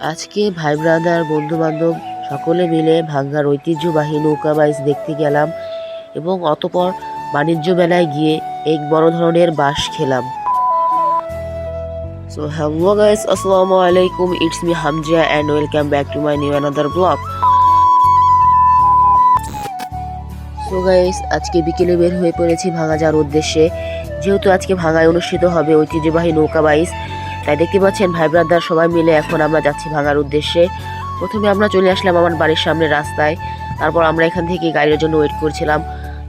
আজকে ভাই ব্রাদার বন্ধু বান্ধব সকলে মিলে ভাঙ্গার ঐতিহ্যবাহী নৌকা বাইচ দেখতে গেলাম এবং অতপর বাণিজ্য মেলায় গিয়ে এক বড় ধরনের বাঁশ খেলাম। সো হ্যালো গাইস, আসসালামু আলাইকুম, it's me Hamza and welcome back to my new another blog. So guys, আজকে বিকেলে বের হয়ে পড়েছি ভাঙা যাওয়ার উদ্দেশ্যে। যেহেতু আজকে ভাঙায় অনুষ্ঠিত হবে ঐতিহ্যবাহী নৌকা বাইচ, তাই দেখতে পাচ্ছেন ভাই ব্রাদার সবাই মিলে এখন আমরা যাচ্ছি ভাঙার উদ্দেশ্যে। প্রথমে আমরা চলে আসলাম আমার বাড়ির সামনে রাস্তায়। তারপর আমরা এখান থেকে গাড়ির জন্য ওয়েট করছিলাম।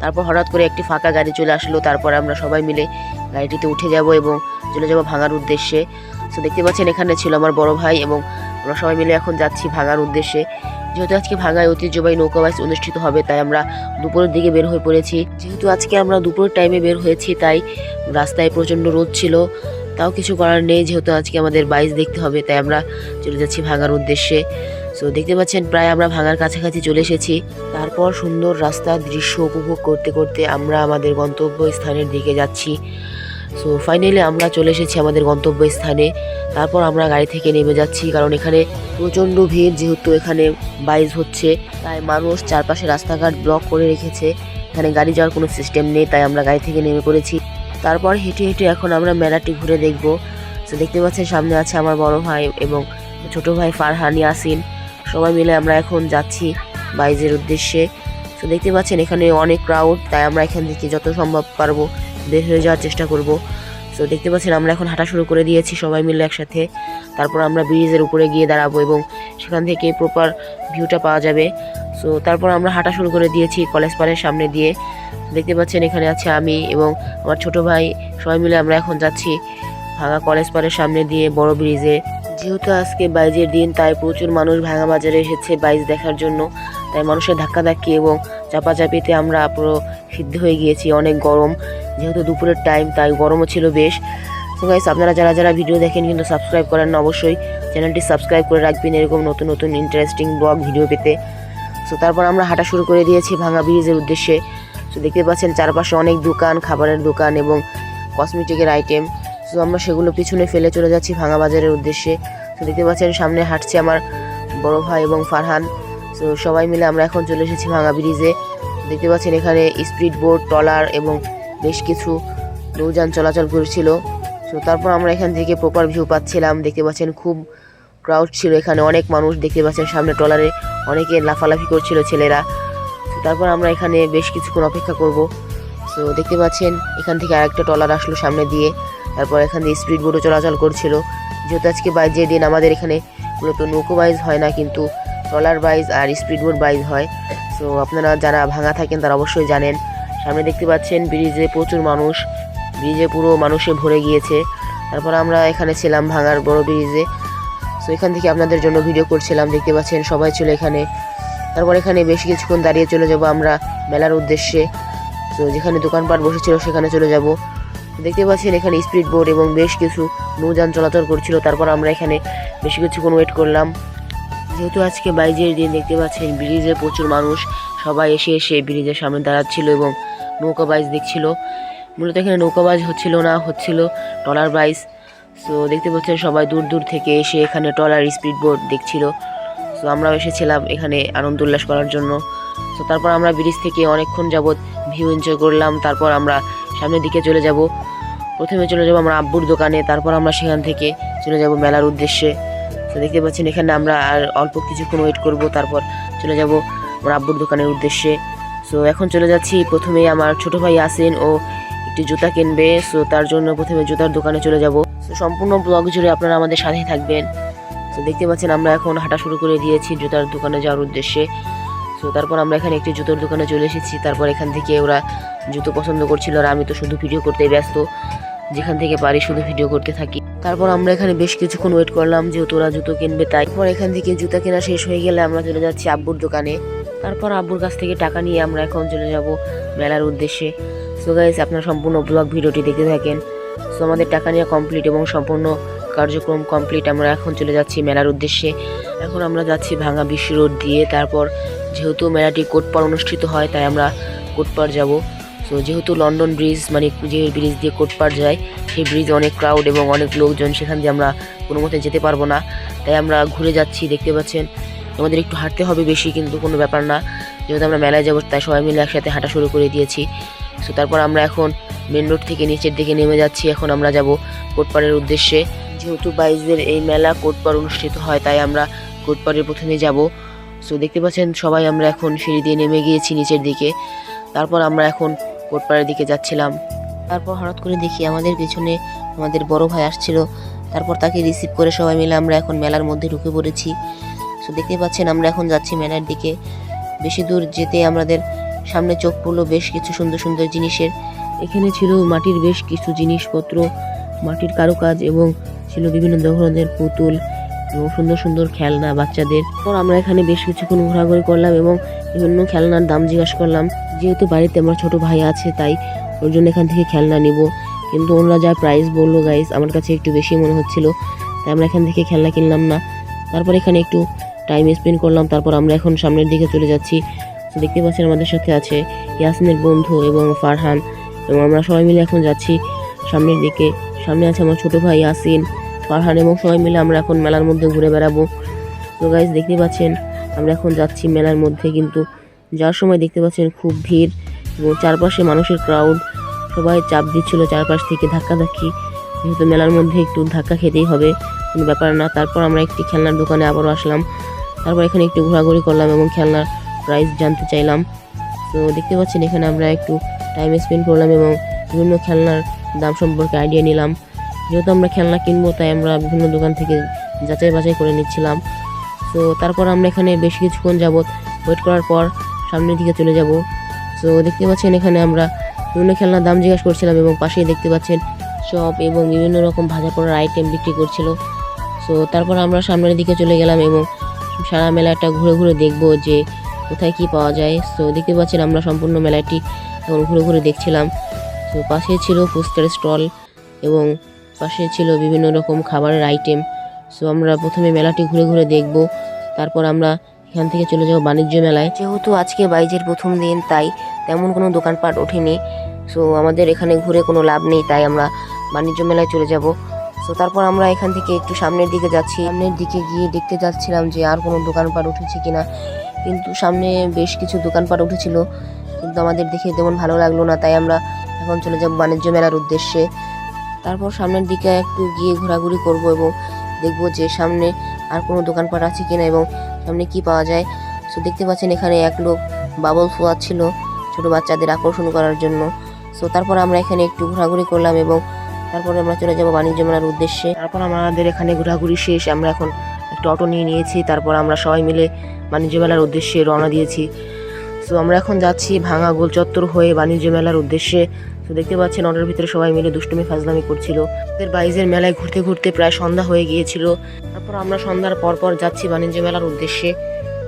তারপর হঠাৎ করে একটি ফাঁকা গাড়ি চলে আসলো। তারপর আমরা সবাই মিলে গাড়িটিতে উঠে যাব এবং চলে যাব ভাঙার উদ্দেশ্যে। তো দেখতে পাচ্ছেন এখানে ছিল আমার বড় ভাই এবং আমরা সবাই মিলে এখন যাচ্ছি ভাঙার উদ্দেশ্যে। যেহেতু আজকে ভাঙায় ঐতিহ্যবাহী নৌকা বাইচ অনুষ্ঠিত হবে, তাই আমরা দুপুরের দিকে বের হয়ে পড়েছি। যেহেতু আজকে আমরা দুপুরের টাইমে বের হয়েছি, তাই রাস্তায় প্রচণ্ড রোদ ছিল। তাও কিছু করার নেই, যেহেতু আজকে আমাদের বাইচ দেখতে হবে, তাই আমরা চলে যাচ্ছি ভাঙার উদ্দেশ্যে। সো দেখতে পাচ্ছেন প্রায় আমরা ভাঙার কাছাকাছি চলে এসেছি। তারপর সুন্দর রাস্তার দৃশ্য উপভোগ করতে করতে আমরা আমাদের গন্তব্য স্থানের দিকে যাচ্ছি। সো ফাইনালি আমরা চলে এসেছি আমাদের গন্তব্য স্থানে। তারপর আমরা গাড়ি থেকে নেমে যাচ্ছি, কারণ এখানে প্রচণ্ড ভিড়। যেহেতু এখানে বাইচ হচ্ছে, তাই মানুষ চারপাশে রাস্তাঘাট ব্লক করে রেখেছে। এখানে গাড়ি যাওয়ার কোনো সিস্টেম নেই, তাই আমরা গাড়ি থেকে নেমে পড়েছি। তারপর হেঁটে হেঁটে এখন আমরা মেলাটি ঘুরে দেখব। তো দেখতে পাচ্ছেন সামনে আছে আমার বড় ভাই এবং ছোট ভাই ফারহান, ইয়াসিন। সবাই মিলে আমরা এখন যাচ্ছি বাইচের উদ্দেশ্যে। তো দেখতে পাচ্ছেন এখানে অনেক ক্রাউড, তাই আমরা এখান থেকে যত সম্ভব পারবো বের হয়ে যাওয়ার চেষ্টা করব। তো দেখতে পাচ্ছেন আমরা এখন হাঁটা শুরু করে দিয়েছি সবাই মিলে একসাথে। তারপর আমরা ব্রিজের উপরে গিয়ে দাঁড়াবো এবং সেখান থেকে প্রপার ভিউটা পাওয়া যাবে। সো তারপর আমরা হাঁটা শুরু করে দিয়েছি কলেজ পাড়ের সামনে দিয়ে। দেখতে পাচ্ছেন এখানে আছে আমি এবং আমার ছোট ভাই। সবাই মিলে আমরা এখন যাচ্ছি ভাঙা কলেজ পাড়ের সামনে দিয়ে বড় ব্রিজে। যেহেতু আজকে বাইচের দিন, তাই প্রচুর মানুষ ভাঙা বাজারে এসেছে বাইচ দেখার জন্য। তাই মানুষের ধাক্কাধাক্কি এবং চাপাচাপিতে আমরা পুরো সিদ্ধ হয়ে গিয়েছি। অনেক গরম, যেহেতু দুপুরের টাইম, তাই গরমও ছিল বেশ। তো গাইস, আপনারা যারা যারা ভিডিও দেখেন কিন্তু সাবস্ক্রাইব করেন না, অবশ্যই চ্যানেলটি সাবস্ক্রাইব করে রাখবেন এরকম নতুন নতুন ইন্টারেস্টিং ব্লগ ভিডিও পেতে। সো তারপর আমরা হাঁটা শুরু করে দিয়েছি ভাঙা ব্রিজের উদ্দেশ্যে। তো দেখতে পাচ্ছেন চারপাশে অনেক দোকান, খাবারের দোকান এবং কসমেটিকের আইটেম। সো আমরা সেগুলো পিছনে ফেলে চলে যাচ্ছি ভাঙা বাজারের উদ্দেশ্যে। তো দেখতে পাচ্ছেন সামনে হাঁটছে আমার বড় ভাই এবং ফারহান। সো সবাই মিলে আমরা এখন চলে এসেছি ভাঙা ব্রিজে। দেখতে পাচ্ছেন এখানে স্পিড বোট, ট্রলার এবং বেশ কিছু নৌযান চলাচল করছিল। সো তারপর আমরা এখান থেকে প্রপার ভিউ পাচ্ছিলাম। দেখতে পাচ্ছেন খুব ক্রাউড ছিল, এখানে অনেক মানুষ। দেখতে পাচ্ছেন সামনে ট্রলারে অনেকে লাফালাফি করছিল ছেলেরা। তারপর আমরা এখানে বেশ কিছুক্ষণ অপেক্ষা করব। সো দেখতে পাচ্ছেন এখান থেকে আরেকটা ট্রলার আসলো সামনে দিয়ে। তারপর এখান দিয়ে স্পিড বোটও চলাচল করছিল। যেহেতু আজকে বাইচের দিন, আমাদের এখানে মূলত নৌকো বাইচ হয় না, কিন্তু ট্রলার বাইচ আর স্পিড বোট বাইচ হয়। সো আপনারা যারা ভাঙা থাকেন তারা অবশ্যই জানেন। সামনে দেখতে পাচ্ছেন ব্রিজে প্রচুর মানুষ, ব্রিজে পুরো মানুষে ভরে গিয়েছে। তারপর আমরা এখানে ছিলাম ভাঙার বড় ব্রিজে। সো এখান থেকে আপনাদের জন্য ভিডিও করছিলাম। দেখতে পাচ্ছেন সবাই ছিল এখানে। তারপর এখানে বেশ কিছুক্ষণ দাঁড়িয়ে চলে যাব আমরা মেলার উদ্দেশ্যে। তো যেখানে দোকানপাট বসেছিল সেখানে চলে যাব। দেখতে পাচ্ছেন এখানে স্পিড বোট এবং বেশ কিছু নৌযান চলাচল করছিল। তারপর আমরা এখানে বেশ কিছুক্ষণ ওয়েট করলাম। যেহেতু আজকে বাইচের দিন, দেখতে পাচ্ছেন ব্রিজে প্রচুর মানুষ। সবাই এসে এসে ব্রিজের সামনে দাঁড়াচ্ছিল এবং নৌকা বাইচ দেখছিল। মূলত এখানে নৌকা বাইচ হচ্ছিল না, হচ্ছিল ট্রলার বাইচ। সো দেখতে পাচ্ছেন সবাই দূর দূর থেকে এসে এখানে ট্রলার, স্পিড বোট দেখছিল। সো আমরাও এসেছিলাম এখানে আনন্দ উল্লাস করার জন্য। তো তারপর আমরা ব্রিজ থেকে অনেকক্ষণ যাবৎ ভিউ এনজয় করলাম। তারপর আমরা সামনের দিকে চলে যাব। প্রথমে চলে যাব আমরা আব্বুর দোকানে, তারপর আমরা সেখান থেকে চলে যাব মেলার উদ্দেশ্যে। তো দেখতে পাচ্ছেন এখানে আমরা আর অল্প কিছুক্ষণ ওয়েট করব, তারপর চলে যাব আমার আব্বুর দোকানের উদ্দেশ্যে। সো এখন চলে যাচ্ছি। প্রথমে আমার ছোট ভাই আসেন, ও একটি জুতা কিনবে। সো তার জন্য প্রথমে জুতার দোকানে চলে যাব। সো সম্পূর্ণ ব্লগ জুড়ে আপনারা আমাদের সাথে থাকবেন। তো দেখতে পাচ্ছেন আমরা এখন হাঁটা শুরু করে দিয়েছি জুতার দোকানে যাওয়ার উদ্দেশ্যে। সো তারপর আমরা এখানে একটি জুতোর দোকানে চলে এসেছি। তারপর এখান থেকে ওরা জুতো পছন্দ করছিল, আর আমি তো শুধু ভিডিও করতে ব্যস্ত, যেখান থেকে পারি শুধু ভিডিও করতে থাকি। তারপর আমরা এখানে বেশ কিছুক্ষণ ওয়েট করলাম, যেহেতু ওরা জুতো কিনবে। তারপর এখান থেকে জুতা কেনা শেষ হয়ে গেলে আমরা চলে যাচ্ছি আব্বুর দোকানে। তারপর আব্বুর কাছ থেকে টাকা নিয়ে আমরা এখন চলে যাব মেলার উদ্দেশ্যে। সো গাইস, আপনারা সম্পূর্ণ ব্লগ ভিডিওটি দেখতে থাকেন। সো আমাদের টাকা নেওয়া কমপ্লিট এবং সম্পূর্ণ কার্যক্রম কমপ্লিট। আমরা এখন চলে যাচ্ছি মেলার উদ্দেশ্যে। এখন আমরা যাচ্ছি ভাঙা বিশ্ব রোড দিয়ে। তারপর যেহেতু মেলাটি কোটপাড় অনুষ্ঠিত হয়, তাই আমরা কোটপাড় যাব। সো যেহেতু লন্ডন ব্রিজ মানে যে ব্রিজ দিয়ে কোটপাড় যায়, সেই ব্রিজ অনেক ক্রাউড এবং অনেক লোকজন, সেখান দিয়ে আমরা কোনো মতে যেতে পারবো না, তাই আমরা ঘুরে যাচ্ছি। দেখতে পাচ্ছেন আমাদের একটু হাঁটতে হবে বেশি, কিন্তু কোনো ব্যাপার না, যেহেতু আমরা মেলায় যাবো তাই সবাই মিলে একসাথে হাঁটা শুরু করে দিয়েছি। সো তারপর আমরা এখন মেন রোড থেকে নিচের দিকে নেমে যাচ্ছি। এখন আমরা যাব কোটপাড়ের উদ্দেশ্যে। যেহেতু বাইজদের এই মেলা কোটপাড় অনুষ্ঠিত হয়, তাই আমরা কোটপাড়ের প্রথমে যাব। সো দেখতে পাচ্ছেন সবাই আমরা এখন সিঁড়ি দিয়ে নেমে গিয়েছি নিচের দিকে। তারপর আমরা এখন কোটপাড়ের দিকে যাচ্ছিলাম। তারপর হঠাৎ করে দেখি আমাদের পেছনে আমাদের বড় ভাই আসছিল। তারপর তাকে রিসিভ করে সবাই মিলে আমরা এখন মেলার মধ্যে ঢুকে পড়েছি। সো দেখতে পাচ্ছেন আমরা এখন যাচ্ছি মেলার দিকে। বেশি দূর যেতে আমাদের সামনে চোখ পড়লো বেশ কিছু সুন্দর সুন্দর জিনিসের। এখানে ছিল মাটির বেশ কিছু জিনিসপত্র, মাটির কারুকাজ, এবং ছিল বিভিন্ন ধরনের পুতুল এবং সুন্দর সুন্দর খেলনা বাচ্চাদের। তো আমরা এখানে বেশ কিছুক্ষণ ঘোরাঘুরি করলাম এবং বিভিন্ন খেলনার দাম জিজ্ঞাসা করলাম। যেহেতু বাড়িতে আমার ছোট ভাই আছে, তাই ওর জন্য এখান থেকে খেলনা নিব, কিন্তু ওনারা যা প্রাইস বললো গাইস আমার কাছে একটু বেশি মনে হচ্ছিল, তাই আমরা এখান থেকে খেলনা কিনলাম না। তারপর এখানে একটু টাইম স্পেন্ড করলাম। তারপর আমরা এখন সামনের দিকে চলে যাচ্ছি। তো দেখতে পাচ্ছেন আমাদের সাথে আছে ইয়াসিনের বন্ধু এবং ফারহান, এবং আমরা সবাই মিলে এখন যাচ্ছি সামনের দিকে। সামনে আছে আমার ছোট ভাই ইয়াসিন, ফারহান, এবং সবাই মিলে আমরা এখন মেলার মধ্যে ঘুরে বেড়াবো। তো গাইস দেখতে পাচ্ছেন আমরা এখন যাচ্ছি মেলার মধ্যে, কিন্তু যাওয়ার সময় দেখতে পাচ্ছেন খুব ভিড় এবং চারপাশে মানুষের ক্রাউড, সবাই চাপ দিচ্ছিল চারপাশ থেকে ধাক্কাধাক্কি। যেহেতু মেলার মধ্যে একটু ধাক্কা খেতেই হবে, কোনো ব্যাপার না। তারপর আমরা একটি খেলনার দোকানে আবারও আসলাম। তারপর এখানে একটু ঘোরাঘুরি করলাম এবং খেলনার প্রাইস জানতে চাইলাম। তো দেখতে পাচ্ছেন এখানে আমরা একটু টাইম স্পেন্ড করলাম এবং বিভিন্ন খেলনার দাম সম্পর্কে আইডিয়া নিলাম। যেহেতু আমরা খেলনা কিনবো, তাই আমরা বিভিন্ন দোকান থেকে যাচাই বাছাই করে নিচ্ছিলাম। তো তারপর আমরা এখানে বেশ কিছুক্ষণ যাবত ওয়েট করার পর সামনের দিকে চলে যাব। তো দেখতে পাচ্ছেন এখানে আমরা বিভিন্ন খেলনার দাম জিজ্ঞাসা করছিলাম এবং পাশেই দেখতে পাচ্ছেন শপ এবং বিভিন্ন রকম ভাজা করার আইটেম বিক্রি করছিল। সো তারপর আমরা সামনের দিকে চলে গেলাম এবং সারা মেলাটা ঘুরে ঘুরে দেখবো যে কোথায় কি পাওয়া যায়। সো দেখতে পাচ্ছেন আমরা সম্পূর্ণ মেলাটি এখন ঘুরে ঘুরে দেখছিলাম। তো পাশে ছিল ফুচকার স্টল এবং পাশে ছিল বিভিন্ন রকম খাবারের আইটেম। সো আমরা প্রথমে মেলাটি ঘুরে ঘুরে দেখব, তারপর আমরা এখান থেকে চলে যাব বাণিজ্য মেলায়। যেহেতু আজকে বাইজের প্রথম দিন, তাই তেমন কোনো দোকানপাট ওঠেনি। সো আমাদের এখানে ঘুরে কোনো লাভ নেই, তাই আমরা বাণিজ্য মেলায় চলে যাব। সো তারপর আমরা এখান থেকে একটু সামনের দিকে যাচ্ছি। সামনের দিকে গিয়ে দেখতে যাচ্ছিলাম যে আর কোনো দোকানপাট উঠেছে কিনা, কিন্তু সামনে বেশ কিছু দোকানপাট উঠেছিল, কিন্তু আমাদের দেখে তেমন ভালো লাগলো না, তাই আমরা এখন চলে যাব বাণিজ্য মেলার উদ্দেশ্যে। তারপর সামনের দিকে একটু গিয়ে ঘোরাঘুরি করব এবং দেখব যে সামনে আর কোনো দোকানপাট আছে কিনা এবং সামনে কি পাওয়া যায়। সো দেখতে পাচ্ছেন এখানে এক লোক বাবল ফোয়াচ্ছিল ছোট বাচ্চাদের আকর্ষণ করার জন্য। সো তারপর আমরা এখানে একটু ঘোরাঘুরি করলাম এবং তারপরে আমরা চলে যাব বাণিজ্য মেলার উদ্দেশ্যে। তারপর আমাদের এখানে ঘোরাঘুরি শেষ, আমরা এখন একটা অটো নিয়ে নিয়েছি। তারপর আমরা সবাই মিলে বাণিজ্য মেলার উদ্দেশ্যে রওনা দিয়েছি। সো আমরা এখন যাচ্ছি ভাঙা গোল চত্বর হয়ে বাণিজ্য মেলার উদ্দেশ্যে। তো দেখতে পাচ্ছেন অটোর ভিতরে সবাই মিলে দুষ্টুমি ফাজলামি করছিল। বাইজের মেলায় ঘুরতে ঘুরতে প্রায় সন্ধ্যা হয়ে গিয়েছিল। তারপর আমরা সন্ধ্যার পর যাচ্ছি বাণিজ্য মেলার উদ্দেশ্যে।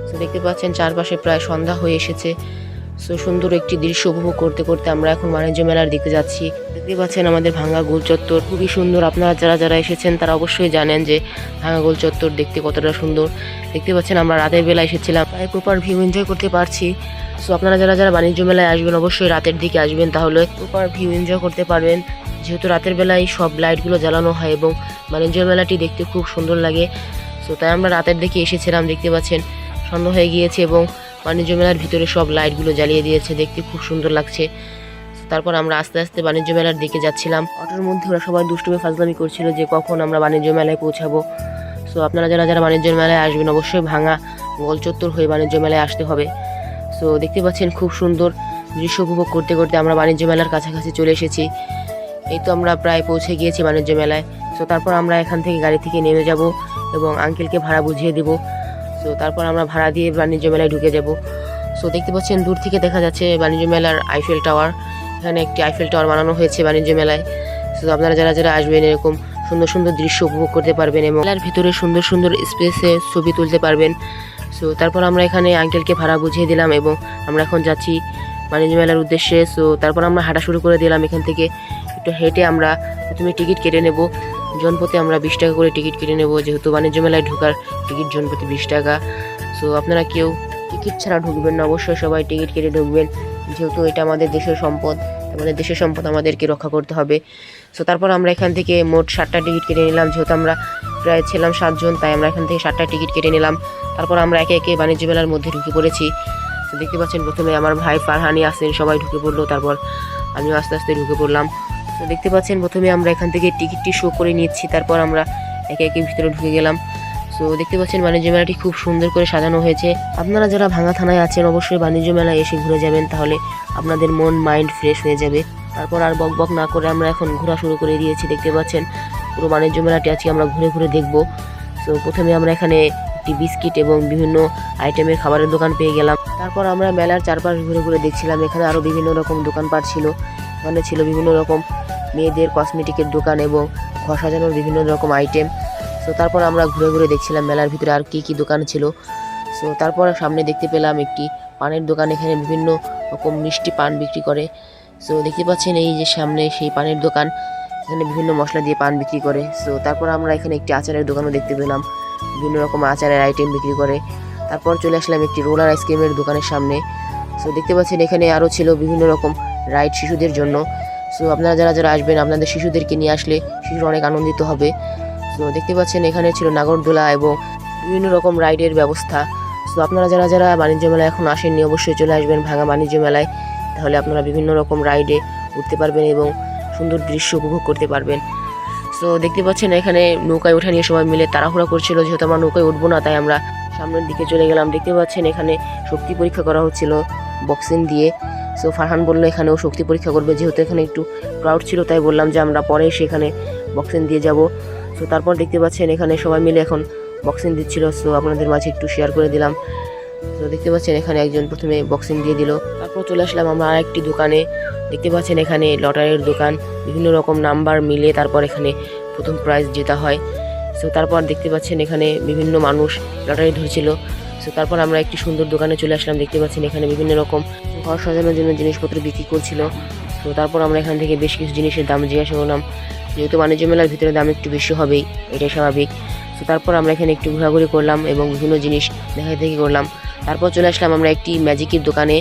তো দেখতে পাচ্ছেন চারপাশে প্রায় সন্ধ্যা হয়ে এসেছে। সো সুন্দর একটি দৃশ্য উপভোগ করতে করতে আমরা এখন বাণিজ্য মেলার দিকে যাচ্ছি। দেখতে পাচ্ছেন আমাদের ভাঙা গোল চত্বর খুবই সুন্দর। আপনারা যারা যারা এসেছেন তারা অবশ্যই জানেন যে ভাঙা গোল চত্বর দেখতে কতটা সুন্দর। দেখতে পাচ্ছেন আমরা রাতের বেলা এসেছিলাম, তাই প্রপার ভিউ এনজয় করতে পারছি। সো আপনারা যারা যারা বাণিজ্য মেলায় আসবেন অবশ্যই রাতের দিকে আসবেন, তাহলে প্রপার ভিউ এনজয় করতে পারবেন। যেহেতু রাতের বেলায় সব লাইটগুলো জ্বালানো হয় এবং বাণিজ্য মেলাটি দেখতে খুব সুন্দর লাগে। সো তাই আমরা রাতের দিকে এসেছিলাম। দেখতে পাচ্ছেন সন্ধ্যা হয়ে গিয়েছে এবং বাণিজ্য মেলার ভিতরে সব লাইটগুলো জ্বালিয়ে দিয়েছে, দেখতে খুব সুন্দর লাগছে। তারপর আমরা আস্তে আস্তে বাণিজ্য মেলার দিকে যাচ্ছিলাম। অটোর মধ্যে ওরা সবাই দুষ্টুমি ফাজলামি করছিল যে কখন আমরা বাণিজ্য মেলায় পৌঁছাবো। সো আপনারা যারা যারা বাণিজ্য মেলায় আসবেন অবশ্যই ভাঙা গোল চত্বর হয়ে বাণিজ্য মেলায় আসতে হবে। সো দেখতে পাচ্ছেন খুব সুন্দর দৃশ্য উপভোগ করতে করতে আমরা বাণিজ্য মেলার কাছাকাছি চলে এসেছি। এই তো আমরা প্রায় পৌঁছে গিয়েছি বাণিজ্য মেলায়। সো তারপর আমরা এখান থেকে গাড়ি থেকে নেমে যাব এবং আঙ্কেলকে ভাড়া বুঝিয়ে দেব। সো তারপর আমরা ভাড়া দিয়ে বাণিজ্য মেলায় ঢুকে যাব। সো দেখতে পাচ্ছেন দূর থেকে দেখা যাচ্ছে বাণিজ্য মেলার আইফেল টাওয়ার। এখানে একটি আইফেল টাওয়ার বানানো হয়েছে বাণিজ্য মেলায়। সো আপনারা যারা যারা আসবেন এরকম সুন্দর সুন্দর দৃশ্য উপভোগ করতে পারবেন এবং মেলার ভিতরে সুন্দর সুন্দর স্পেসে ছবি তুলতে পারবেন। সো তারপর আমরা এখানে আঙ্কেলকে ভাড়া বুঝিয়ে দিলাম এবং আমরা এখন যাচ্ছি বাণিজ্য মেলার উদ্দেশ্যে। সো তারপর আমরা হাঁটা শুরু করে দিলাম। এখান থেকে একটু হেঁটে আমরা প্রথমে টিকিট কেটে নেব। জনপ্রতি আমরা 20 টাকা করে টিকিট কেটে নেব, যেহেতু বাণিজ্য মেলায় ঢোকার টিকিট জনপ্রতি 20 টাকা। সো আপনারা কেউ টিকিট ছাড়া ঢুকবেন না, অবশ্যই সবাই টিকিট কেটে ঢুকবেন। যেহেতু এটা আমাদের দেশের সম্পদ, আমাদের দেশের সম্পদ আমাদেরকে রক্ষা করতে হবে। সো তারপর আমরা এখান থেকে মোট 7টা টিকিট কেটে নিলাম। যেহেতু আমরা প্রায় ছিলাম 7 জন, তাই আমরা এখান থেকে 7টা টিকিট কেটে নিলাম। তারপর আমরা একে একে বাণিজ্য মেলার মধ্যে ঢুকে পড়েছি। তো দেখতে পাচ্ছেন প্রথমে আমার ভাই ফারহানি আসেন, সবাই ঢুকে পড়লো, তারপর আমিও আস্তে আস্তে ঢুকে পড়লাম। তো দেখতে পাচ্ছেন প্রথমে আমরা এখান থেকে টিকিটটি শো করে নিচ্ছি, তারপর আমরা একে একে ভিতরে ঢুকে গেলাম। তো দেখতে পাচ্ছেন বাণিজ্য মেলাটি খুব সুন্দর করে সাজানো হয়েছে। আপনারা যারা ভাঙা থানায় আছেন অবশ্যই বাণিজ্য মেলায় এসে ঘুরে যাবেন, তাহলে আপনাদের মন মাইন্ড ফ্রেশ হয়ে যাবে। তারপর আর বক বক না করে আমরা এখন ঘোরা শুরু করে দিয়েছি। দেখতে পাচ্ছেন পুরো বাণিজ্য মেলাটি আজকে আমরা ঘুরে ঘুরে দেখব। তো প্রথমে আমরা এখানে একটি বিস্কিট এবং বিভিন্ন আইটেমের খাবারের দোকান পেয়ে গেলাম। তারপর আমরা মেলার চারপাশ ঘুরে ঘুরে দেখছিলাম। এখানে আরও বিভিন্ন রকম দোকানপাট ছিল। এখানে ছিল বিভিন্ন রকম মেয়েদের কসমেটিকের দোকান এবং ঘর সাজানোর বিভিন্ন রকম আইটেম। সো তারপর আমরা ঘুরে ঘুরে দেখছিলাম মেলার ভিতরে আর কি কি দোকান ছিল। সো তারপর সামনে দেখতে পেলাম একটি পানের দোকান। এখানে বিভিন্ন রকম মিষ্টি পান বিক্রি করে। সো দেখতে পাচ্ছেন এই যে সামনে সেই পানের দোকান, এখানে বিভিন্ন মশলা দিয়ে পান বিক্রি করে। সো তারপর আমরা এখানে একটি আচারের দোকানও দেখতে পেলাম, বিভিন্ন রকম আচারের আইটেম বিক্রি করে। তারপর চলে আসলাম একটি রোলার আইসক্রিমের দোকানের সামনে। সো দেখতে পাচ্ছেন এখানে আরও ছিল বিভিন্ন রকম রাইড শিশুদের জন্য। সো আপনারা যারা যারা আসবেন আপনাদের শিশুদেরকে নিয়ে আসলে শিশুরা অনেক আনন্দিত হবে। সো দেখতে পাচ্ছেন এখানে ছিল নাগরদোলা এবং বিভিন্ন রকম রাইডের ব্যবস্থা। সো আপনারা যারা যারা বাণিজ্য মেলায় এখন আসেননি অবশ্যই চলে আসবেন ভাঙা বাণিজ্য মেলায়, তাহলে আপনারা বিভিন্ন রকম রাইডে উঠতে পারবেন এবং সুন্দর দৃশ্য উপভোগ করতে পারবেন। সো দেখতে পাচ্ছেন এখানে নৌকায় ওঠা নিয়ে সবাই মিলে তাড়াহুড়া করছিল, যেহেতু আমরা নৌকায় উঠবো না তাই আমরা সামনের দিকে চলে গেলাম। দেখতে পাচ্ছেন এখানে শক্তি পরীক্ষা করা হচ্ছিল বক্সিং দিয়ে। সো ফারহান বললো এখানেও শক্তি পরীক্ষা করবে, যেহেতু এখানে একটু ক্রাউড ছিল তাই বললাম যে আমরা পরে সেখানে বক্সিং দিয়ে যাব। সো তারপর দেখতে পাচ্ছেন এখানে সবাই মিলে এখন বক্সিং দিচ্ছিল। সো আপনাদের মাঝে একটু শেয়ার করে দিলাম। তো দেখতে পাচ্ছেন এখানে একজন প্রথমে বক্সিং দিয়ে দিল। তারপর চলে আসলাম আমরা আরেকটি দোকানে। দেখতে পাচ্ছেন এখানে লটারির দোকান, বিভিন্ন রকম নাম্বার মিলে তারপর এখানে প্রথম প্রাইজ জেতা হয়। সো তারপর দেখতে পাচ্ছেন এখানে বিভিন্ন মানুষ লটারি ধরছিল। সো তারপর আমরা একটি সুন্দর দোকানে চলে আসলাম। দেখতে পাচ্ছেন এখানে বিভিন্ন রকম ঘর সাজানোর জন্য জিনিসপত্র বিক্রি করছিল। তো তারপর আমরা এখান থেকে বেশ কিছু জিনিসের দাম জিজ্ঞাসা করলাম, যেহেতু বাণিজ্য মেলার ভিতরে দাম একটু বেশি হবেই, এটাই স্বাভাবিক। তো তারপর আমরা এখানে একটু ঘোরাঘুরি করলাম এবং বিভিন্ন জিনিস দেখাদেখি করলাম। তারপর চলে আসলাম আমরা একটি ম্যাজিকের দোকানে।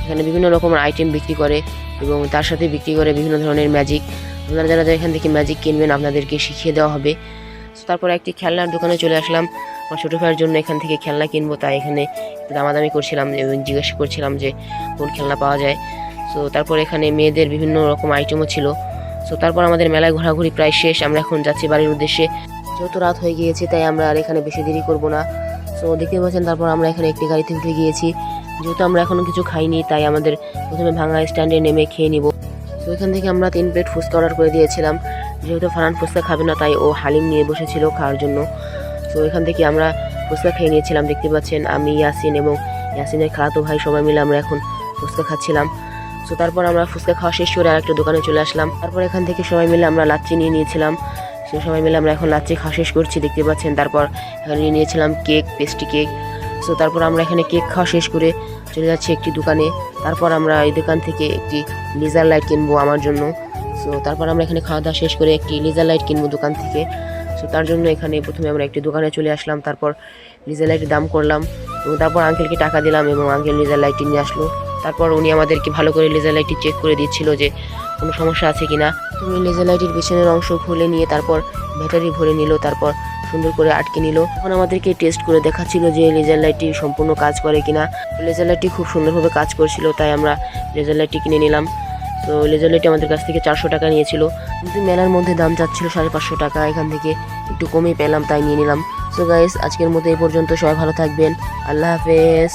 এখানে বিভিন্ন রকমের আইটেম বিক্রি করে এবং তার সাথে বিক্রি করে বিভিন্ন ধরনের ম্যাজিক। আপনারা যারা যারা এখান থেকে ম্যাজিক কিনবেন আপনাদেরকে শিখিয়ে দেওয়া হবে। তো তারপর একটি খেলনার দোকানে চলে আসলাম। আমার ছোটো ভাইয়ের জন্য এখান থেকে খেলনা কিনবো, তাই এখানে একটু দামাদামি করছিলাম এবং জিজ্ঞাসা করছিলাম যে কোন খেলনা পাওয়া যায়। সো তারপর এখানে মেয়েদের বিভিন্ন রকম আইটেমও ছিল। সো তারপর আমাদের মেলায় ঘোরাঘুরি প্রায় শেষ। আমরা এখন যাচ্ছি বাড়ির উদ্দেশ্যে, যেহেতু রাত হয়ে গিয়েছে তাই আমরা আর এখানে বেশি দেরি করব না। সো দেখতে পাচ্ছেন তারপর আমরা এখানে একটি গাড়িতে উঠে গিয়েছি। যেহেতু আমরা এখনও কিছু খাইনি তাই আমাদের প্রথমে ভাঙা স্ট্যান্ডে নেমে খেয়ে নিব। তো এখান থেকে আমরা 3 প্লেট ফুচকা অর্ডার করে দিয়েছিলাম। যেহেতু ফারহান ফুচকা খাবে না তাই ও হালিম নিয়ে বসেছিল খাওয়ার জন্য। তো এখান থেকে আমরা ফুচকা খেয়ে নিয়েছিলাম। দেখতে পাচ্ছেন আমি, ইয়াসিন এবং ইয়াসিনের খালাতো ভাই সবাই মিলে আমরা এখন ফুচকা খাচ্ছিলাম। সো তারপর আমরা ফুচকা খাওয়া শেষ করে আরেকটা দোকানে চলে আসলাম। তারপর এখান থেকে সবাই মিলে আমরা লাচ্ছি নিয়ে নিয়েছিলাম। সো সবাই মিলে আমরা এখন লাচ্ছি খাওয়া শেষ করছি। দেখতে পাচ্ছেন তারপর এখানে নিয়ে নিয়েছিলাম কেক, পেস্ট্রি কেক। সো তারপর আমরা এখানে কেক খাওয়া শেষ করে চলে যাচ্ছি একটি দোকানে। তারপর আমরা এই দোকান থেকে একটি লেজার লাইট কিনবো আমার জন্য। সো তারপর আমরা এখানে খাওয়া দাওয়া শেষ করে একটি লেজার লাইট কিনবো দোকান থেকে। সো তার জন্য এখানে প্রথমে আমরা একটি দোকানে চলে আসলাম। তারপর লেজার লাইটের দাম করলাম এবং তারপর আঙ্কেলকে টাকা দিলাম এবং আঙ্কেল লেজার লাইটটি নিয়ে আসলো। তারপর উনি আমাদেরকে ভালো করে লেজার লাইটটি চেক করে দিচ্ছিল যে কোনো সমস্যা আছে কিনা। তুমি লেজার লাইটের পেছনের অংশ খুলে নিয়ে তারপর ব্যাটারি ভরে নিল, তারপর সুন্দর করে আটকে নিল। এখন আমাদেরকে টেস্ট করে দেখাচ্ছিল যে লেজার লাইটটি সম্পূর্ণ কাজ করে কিনা। লেজার লাইটটি খুব সুন্দরভাবে কাজ করছিল তাই আমরা লেজার লাইটটি কিনে নিলাম। তো লেজার লাইটটি আমাদের কাছ থেকে 400 টাকা নিয়েছিল, কিন্তু মেলার মধ্যে দাম চাচ্ছিল 550 টাকা। এখান থেকে একটু কমই পেলাম তাই নিয়ে নিলাম। সো গাইস আজকের মতো এই পর্যন্ত। সবাই ভালো থাকবেন। আল্লাহ হাফেজ।